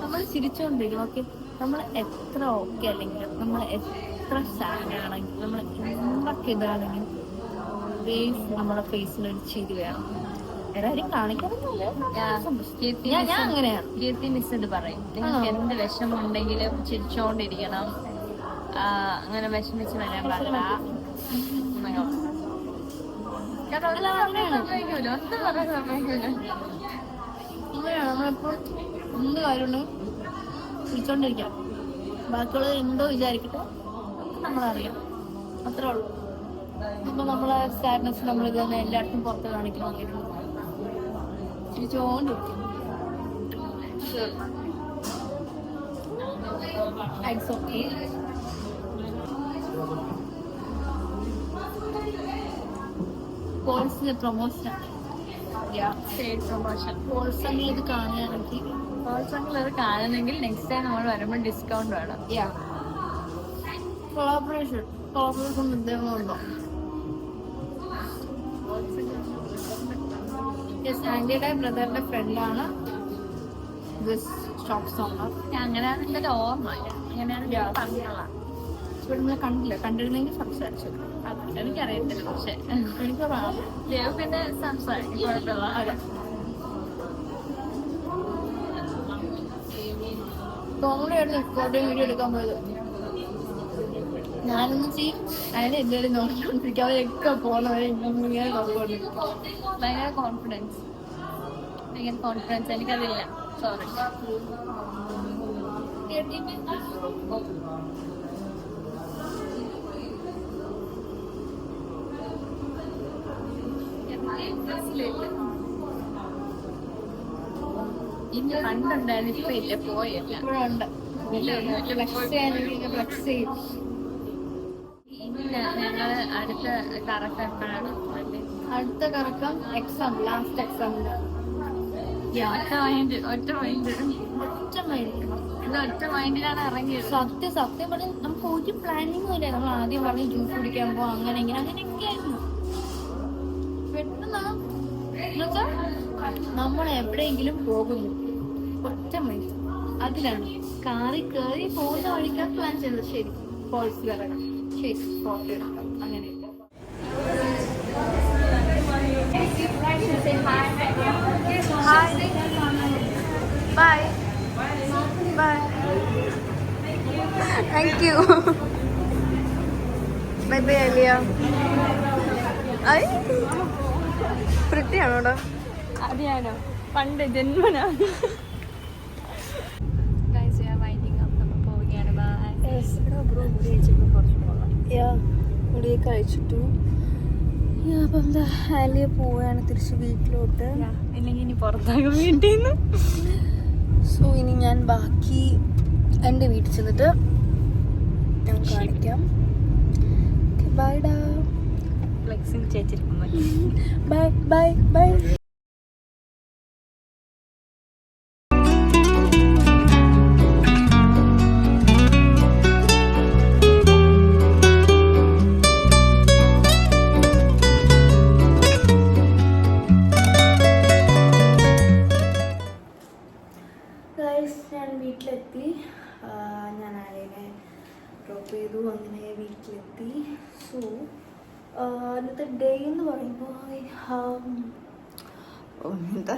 നമ്മൾ ചിരിച്ചോണ്ടിരിക്കും. ഓക്കെ, നമ്മൾ എത്ര ഓക്കെ അല്ലെങ്കിലും നമ്മൾ എത്ര സാഡ് ആണെങ്കിലും നമ്മൾ എന്തൊക്കെ ഇതാണെങ്കിലും നമ്മുടെ ഫേസിലൊരു ചിരി വേണം. എല്ലാവരും കാണിക്കാനൊന്നുമില്ല. ഞാൻ അങ്ങനെയാണ്. കീർത്തി മിസ് ഇത് പറയും, നിങ്ങൾക്ക് എന്ത് വിഷമം ഉണ്ടെങ്കിലും ചിരിച്ചോണ്ടിരിക്കണം. അങ്ങനെ വിഷമിച്ച് വരാൻ പാടില്ല. അങ്ങനെയാണ് നമ്മളിപ്പോൾ എന്ത് കാര്യമുണ്ടെങ്കിൽ ചിരിച്ചോണ്ടിരിക്കാം. ബാക്കിയുള്ളത് എന്തോ വിചാരിക്കട്ടെ, നമ്മളറിയാം. അത്രേ ഉള്ളൂ. ഇപ്പൊ നമ്മളെ സാഡ്നെസ് നമ്മളിത് തന്നെ എല്ലായിടത്തും പുറത്ത് കാണിക്കണമെങ്കിൽ ചിരിച്ചോണ്ടിരിക്കും. It's okay. കോഴ്സിന് പ്രൊമോഷൻ കോഴ്സെങ്കിൽ ഇത് കാണുകയാണെങ്കിൽ അത് കാണുന്നെങ്കിൽ നെക്സ്റ്റ് ടൈം നമ്മൾ വരുമ്പോൾ ഡിസ്കൗണ്ട് വേണം. കൊളാബറേഷൻ ഉദ്യോഗമുണ്ടോ? ആന്റിയുടെ ബ്രദറിന്റെ ഫ്രണ്ടാണ് ഷോപ്സ് ഓണർ. അങ്ങനെയാണ് എൻ്റെ ഒരു ഓർമ്മ. അങ്ങനെയാണ് പറഞ്ഞോളാം. ഇവിടെ നമ്മൾ കണ്ടിരുന്നെങ്കിൽ സംസാരിച്ചത്. എനിക്കറിയത്തില്ല, പക്ഷെ എനിക്ക് ദേവ് പിന്നെ സംസാരിക്കും, കുഴപ്പമില്ല. കോമഡിയായിട്ട് റെക്കോർഡിങ് വീഡിയോ എടുക്കാൻ പോയത്. ഞാനൊന്നും ചെയ്യും അതിനെ എല്ലാവരും നോക്കിക്കൊണ്ടിരിക്കും. അവരൊക്കെ പോകുന്നവരെ ഇങ്ങനെ നോക്കിക്കൊണ്ടിരിക്കും. ഭയങ്കര കോൺഫിഡൻസ് എനിക്കതില്ല. സോറി. ഇനി പണ്ടുണ്ടായിരുന്നു, ഇപ്പൊ ഇല്ല, പോയില്ല. ഇപ്പോഴുണ്ട് ഫ്ലെക്സ് ചെയ്യും. ഇല്ല, ഞങ്ങള് അടുത്ത കറക്റ്റ് എപ്പോഴാണ് അടുത്ത കറക്കം എക്സാം, ലാസ്റ്റ് എക്സാമിന് ഒറ്റ മൈൻഡ് ഒറ്റ മൈൻഡിലാണ് ഇറങ്ങിയത്. സത്യം പറഞ്ഞാൽ നമുക്ക് ഒരു പ്ലാനിങ്ങും ഇല്ല. നമ്മൾ ആദ്യം പറഞ്ഞ് ജ്യൂസ് കുടിക്കാൻ പോവാം, അങ്ങനെയൊക്കെ ആയിരുന്നു. പെട്ടെന്ന് എന്നുവെച്ചാൽ നമ്മൾ എവിടെയെങ്കിലും പോകുന്നു, ഒറ്റ മൈൻഡ് അതിലാണ്. കാറിൽ കയറി പോകുന്ന വഴിക്കാൻ പ്ലാൻ ചെയ്തത്. ശരി, ഫോൾസ് ഇറങ്ങാം, ശരി, ഫോട്ടോ എടുക്കാം, അങ്ങനെ. Bye bye, thank you. Bye bye Aliya. ഐ വൃത്തിയാണോടാ? അതെയാണോ? പണ്ട് ജന്മനാ. പോവുകയാണ്. മുടിയൊക്കെ അഴിച്ചിട്ടു. അപ്പം എന്താ ആലിയ പോവുകയാണ് തിരിച്ച് വീട്ടിലോട്ട്. ഇല്ലെങ്കിൽ ഇനി പുറത്താകും വീട്ടിൽ നിന്ന്. സോ ഇനി ഞാൻ ബാക്കി എൻ്റെ വീട്ടിൽ ചെന്നിട്ട് ഞാൻ കാണിക്കാം. ബൈ ഡാ. ഫ്ലെക്സിങ് ചേച്ചിരിക്കുന്നു. Bye bye bye. ഞാൻ വീട്ടിലെത്തി. ഞാൻ ആലിയനെ ഡ്രോപ്പ് ചെയ്തു, അങ്ങനെ വീട്ടിലെത്തി. സോ ഇന്നത്തെ ഡേ എന്ന് പറയുമ്പോൾ എന്താ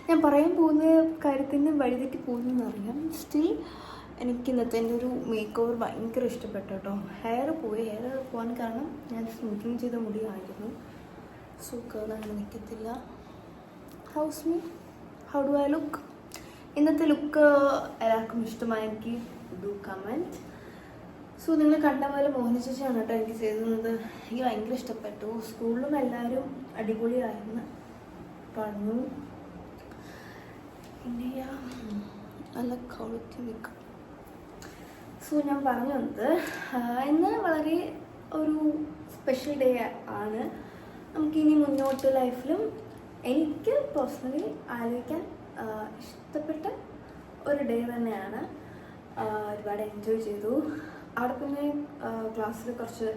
ഞാൻ പറയാൻ പോകുന്ന കാര്യത്തിന് വഴിതെറ്റി പോകുന്നതെന്ന് അറിയാം. സ്റ്റിൽ എനിക്ക് ഇന്നത്തെ എൻ്റെ ഒരു മേക്ക് ഓവർ ഭയങ്കര ഇഷ്ടപ്പെട്ടു കേട്ടോ. ഹെയർ പോകാൻ കാരണം ഞാൻ സ്മൂത്തിങ് ചെയ്ത മുടിയായിരുന്നു. സോ കേൾ അങ്ങനെ നിൽക്കത്തില്ല. How's me, how do I look? ഇന്നത്തെ ലുക്ക് എല്ലാവർക്കും ഇഷ്ടമായെങ്കിൽ ഡു കമൻറ്റ്. സോ നിങ്ങൾ കണ്ട പോലെ മോഹിനി ചേച്ചിയാണ് കേട്ടോ എനിക്ക് ചെയ്തത്. എനിക്ക് ഭയങ്കര ഇഷ്ടപ്പെട്ടു. സ്കൂളിലും എല്ലാവരും അടിപൊളിയായിരുന്നു പറഞ്ഞു. പിന്നെ നല്ല ക്വാളിറ്റി മേക്കപ്പ്. സോ ഞാൻ പറഞ്ഞു വന്നത് ഇന്ന് വളരെ ഒരു സ്പെഷ്യൽ ഡേ ആണ്. നമുക്കിനി മുന്നോട്ട് ലൈഫിലും എനിക്ക് പേഴ്സണലി ആലോചിക്കാൻ ഇഷ്ടപ്പെട്ട ഒരു ഡേ തന്നെയാണ്. ഒരുപാട് എൻജോയ് ചെയ്തു. അവിടെ പിന്നെ ക്ലാസ്സിൽ കുറച്ച്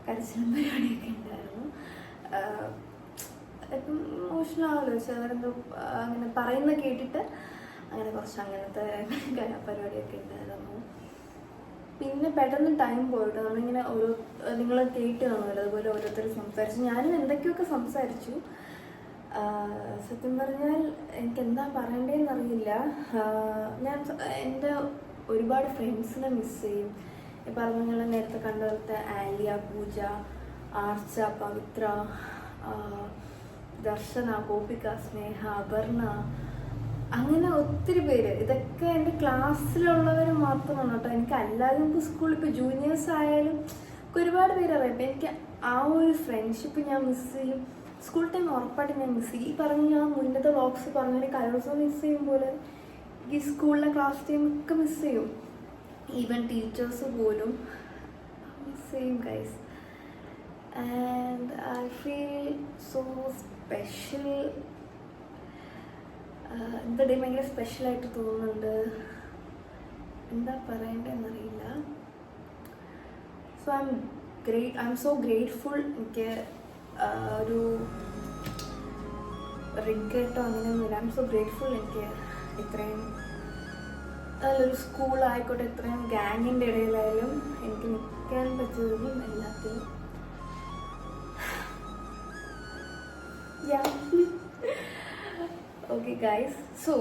കരച്ചിലും പരിപാടിയൊക്കെ ഉണ്ടായിരുന്നു. ഇപ്പം ഇമോഷണൽ ആവുമല്ലോ ചിലരെന്തോ അങ്ങനെ പറയുന്ന കേട്ടിട്ട്, അങ്ങനെ കുറച്ച് അങ്ങനത്തെ പരിപാടിയൊക്കെ ഉണ്ടായിരുന്നു. പിന്നെ പെട്ടെന്ന് ടൈം പോയിട്ട് നമ്മളിങ്ങനെ നിങ്ങൾ കേട്ട് കാണുമല്ലോ, അതുപോലെ ഓരോരുത്തർ സംസാരിച്ചു. ഞാനും എന്തൊക്കെയൊക്കെ സംസാരിച്ചു. സത്യം പറഞ്ഞാൽ എനിക്ക് എന്താ പറയണ്ടതെന്ന് അറിയില്ല. ഞാൻ എൻ്റെ ഒരുപാട് ഫ്രണ്ട്സിനെ മിസ് ചെയ്യും. ഈ പറഞ്ഞ നിങ്ങൾ നേരത്തെ കണ്ടുപോലത്തെ ആലിയ, പൂജ, ആർച്ച, പവിത്ര, ദർശന, ഗോപിക, സ്നേഹ, അപർണ, അങ്ങനെ ഒത്തിരി പേര്. ഇതൊക്കെ എൻ്റെ ക്ലാസ്സിലുള്ളവർ മാത്രമാണ് കേട്ടോ. എനിക്ക് അല്ലാതെ നമുക്ക് സ്കൂളിൽ ഇപ്പോൾ ജൂനിയേഴ്സ് ആയാലും ഒരുപാട് പേര് അറിയാം. അപ്പം എനിക്ക് ആ ഒരു ഫ്രണ്ട്ഷിപ്പ് ഞാൻ മിസ് ചെയ്യും. സ്കൂൾ ടൈം ഉറപ്പായിട്ട് ഞാൻ മിസ് ചെയ്യും. ഈ പറഞ്ഞ് ഞാൻ മുന്നത്തെ വ്ളോഗ്സ് പറഞ്ഞാൽ കലോത്സവം മിസ് ചെയ്യും പോലെ ഈ സ്കൂളിലെ ക്ലാസ് ടൈമൊക്കെ മിസ് ചെയ്യും. ഈവൻ ടീച്ചേഴ്സ് പോലും മിസ് ചെയ്യും guys. And I feel so special. ഇന്നത്തെ ഡേ ഭയങ്കര സ്പെഷ്യലായിട്ട് തോന്നുന്നുണ്ട്. എന്താ പറയണ്ടെന്നറിയില്ല. So I'm so grateful. എനിക്ക് ഒരു റിഗ്രറ്റോ അങ്ങനെയൊന്നുമില്ല. I'm so grateful. എനിക്ക് ഇത്രയും നല്ലൊരു സ്കൂളായിക്കോട്ടെ, ഇത്രയും ഗാങ്ങിൻ്റെ ഇടയിലായാലും എനിക്ക് നിൽക്കാൻ പറ്റുന്നതും എല്ലാത്തിലും. ഓക്കെ ഗൈസ്, സോ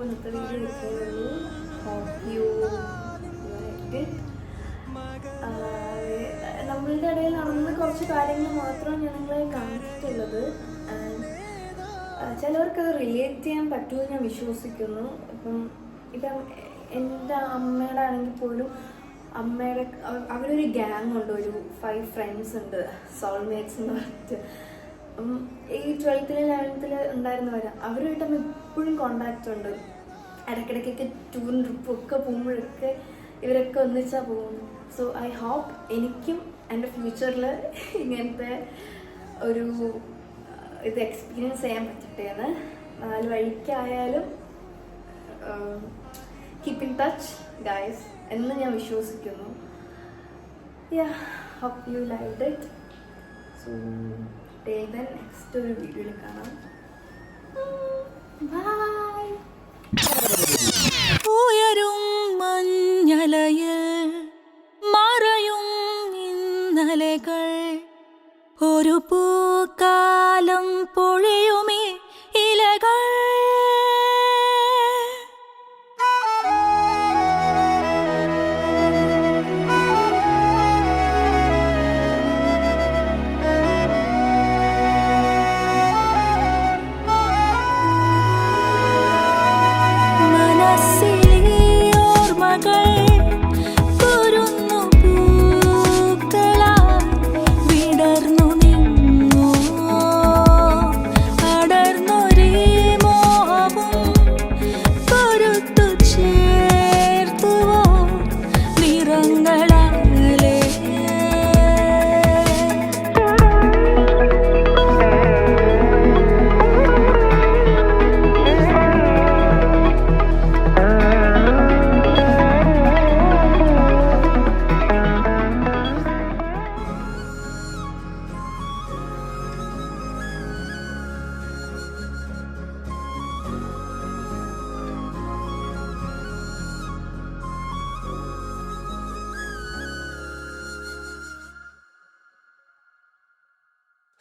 ഇന്നത്തെ വീഡിയോ ഇത്രയേ ഉള്ളൂ. hope you liked it. നമ്മളുടെ ഇടയിൽ നടന്ന കുറച്ച് കാര്യങ്ങൾ മാത്രമാണ് ഞാൻ നിങ്ങളെ കാണിച്ചിട്ടുള്ളത്. ചിലവർക്കത് റിലേറ്റ് ചെയ്യാൻ പറ്റുമെന്ന് ഞാൻ വിശ്വസിക്കുന്നു. ഇപ്പം എൻ്റെ അമ്മയുടെ ആണെങ്കിൽ പോലും അമ്മയുടെ അവരൊരു ഗ്യാങ് ഉണ്ട്, ഒരു 5 ഫ്രണ്ട്സ് ഉണ്ട്, സോൾമേറ്റ്സ് എന്ന് പറഞ്ഞിട്ട്. ഈ 12th 11th ഉണ്ടായിരുന്നവർ അവരുമായിട്ട് നമ്മൾ എപ്പോഴും കോണ്ടാക്റ്റ് ഉണ്ട്. ഇടയ്ക്കിടയ്ക്കൊക്കെ ടൂറിന് ട്രിപ്പും ഒക്കെ പോകുമ്പോഴൊക്കെ ഇവരൊക്കെ ഒന്നിച്ചാൽ പോകുന്നു. സോ ഐ ഹോപ്പ് എനിക്കും എൻ്റെ ഫ്യൂച്ചറിൽ ഇങ്ങനത്തെ ഒരു ഇത് എക്സ്പീരിയൻസ് ചെയ്യാൻ പറ്റട്ടെ എന്ന്. 4 വഴിക്കായാലും കീപ്പ് ഇൻ ടച്ച് ഗൈസ് എന്ന് ഞാൻ വിശ്വസിക്കുന്നു. Hope you liked it. So next ഒരു വീഡിയോയിൽ കാണാം. ബൈ. ഉയരും മഞ്ഞലയിൽ മറയും ഇന്നലകൾ, ഒരു പൂക്കാലം പൊഴിയുമേ ഇലകൾ.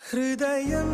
ഹൃദയം